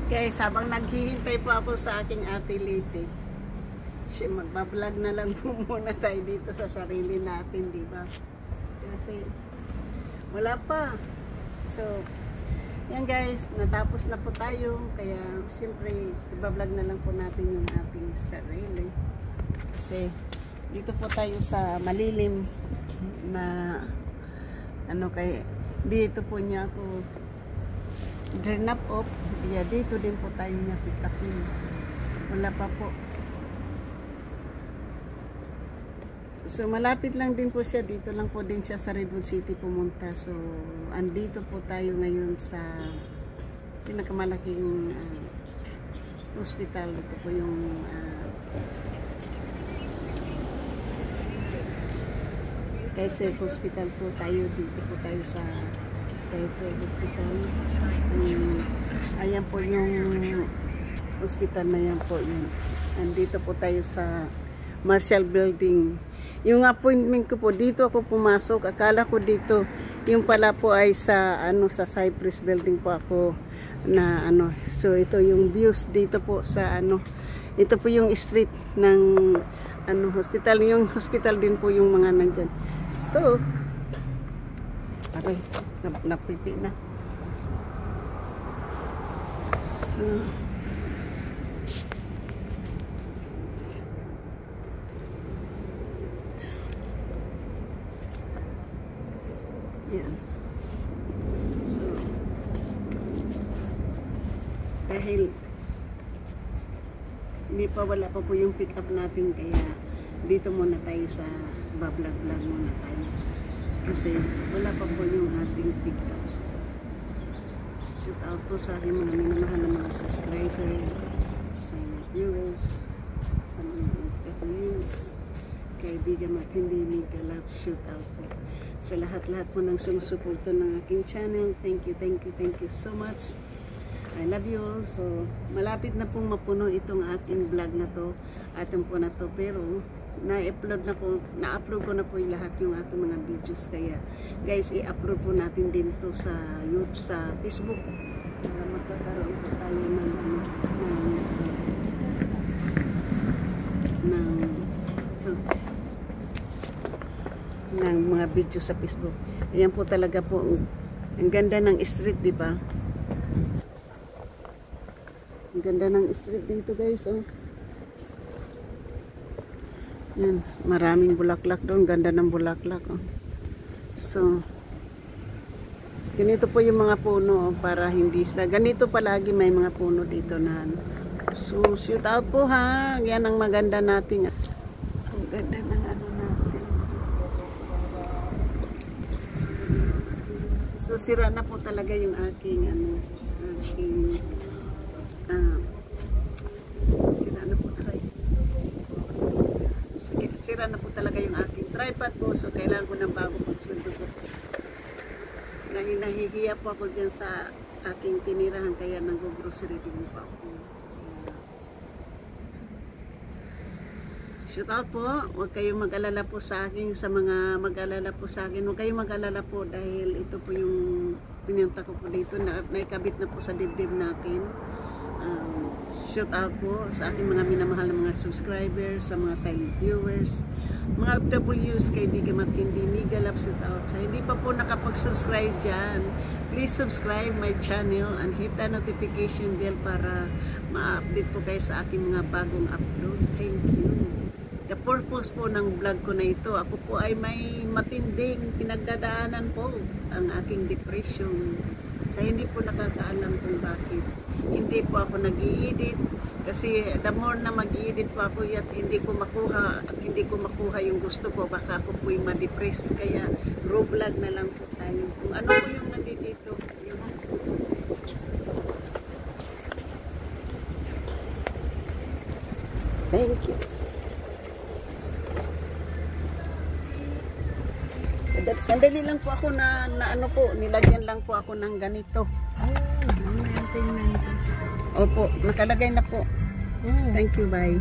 Guys, habang naghihintay po ako sa aking ate Liti, magbablog na lang po muna tayo dito sa sarili natin, di ba? Kasi wala pa. So, yan guys, natapos na po tayo. Kaya, siyempre, ibablog na lang po natin yung ating sarili. Kasi, dito po tayo sa malilim na dito po niya ako drain up off. Yeah, dito din po tayo niya pick up yun. Wala pa po. So, malapit lang din po siya. Dito lang po din siya sa Redwood City pumunta. So, andito po tayo ngayon sa pinakamalaking hospital. Ito po yung Kaiser Hospital po tayo. Dito po tayo sa Kaiser Hospital. Ayan po yung hospital na yan po. Andito po tayo sa Marshall Building. Yung appointment ko po, dito ako pumasok. Akala ko dito, yung pala po ay sa sa Cypress Building po ako na So ito yung views dito po sa ito po yung street ng hospital. Yung hospital din po yung mga nandyan. So, aray, napipi na. So, yan. So, dahil hindi pa, wala pa po yung pick up natin, kaya dito muna tayo sa bablog-vlog muna tayo. Kasi wala pa po yung ating pick up. Shout out po sa aking mga minamahal na mga subscriber, sa viewers, sa mga FWs, kaibigan matindi, mega love, shout out po sa lahat-lahat po ng sumusuporto ng aking channel. Thank you so much. I love you all. So, malapit na pong mapuno itong aking vlog na to, atin po na to, pero na-upload ko na po yung lahat yung aking mga videos. Kaya guys, i-upload po natin din to sa YouTube, sa Facebook, para magkakaroon po tayo ng mga video sa Facebook. Ayan po talaga po, ang ganda ng street, di ba? Ang ganda ng street dito guys, oh. Yan, maraming bulaklak doon, ganda ng bulaklak, oh. So, ganito po yung mga puno, oh, para hindi sila, ganito palagi may mga puno dito na So, shoot out po ha, yan ang maganda natin. Ang ganda ng natin. So, sira na po talaga yung aking sira na po talaga yung aking tripod po. So, kailangan ko ng bago pagsundo po. Nahihiya po ako dyan sa aking tinirahan, kaya nag-grocery din po ako. Shout out po. Huwag kayong mag-alala po sa akin, sa mga mag-alala po sa akin. Huwag kayong mag-alala po dahil ito po yung pinunta ko po dito. Naikabit na po sa dibdib natin. Shout out po sa aking mga minamahal na mga subscribers, sa mga silent viewers, mga FWs, kaibigan matindi, mega love, shout out. Sa hindi pa po nakapag-subscribe dyan, please subscribe my channel and hit the notification bell para ma-update po kayo sa aking mga bagong upload. Thank you. The purpose po ng vlog ko na ito, ako po ay may matinding pinagdadaanan po, ang aking depression. Sa hindi po nakakaalam kung bakit. Hindi po ako nag-i-edit kasi the more na mag-i-edit po ako at hindi ko makuha yung gusto ko, baka ako po'y ma-depress. Kaya raw vlog na lang po tayo. Kung ano po yung nandito. Thank you. Sandali lang po ako na nilagyan lang po ako ng ganito. Opo, nakalagay na po. Thank you, bye.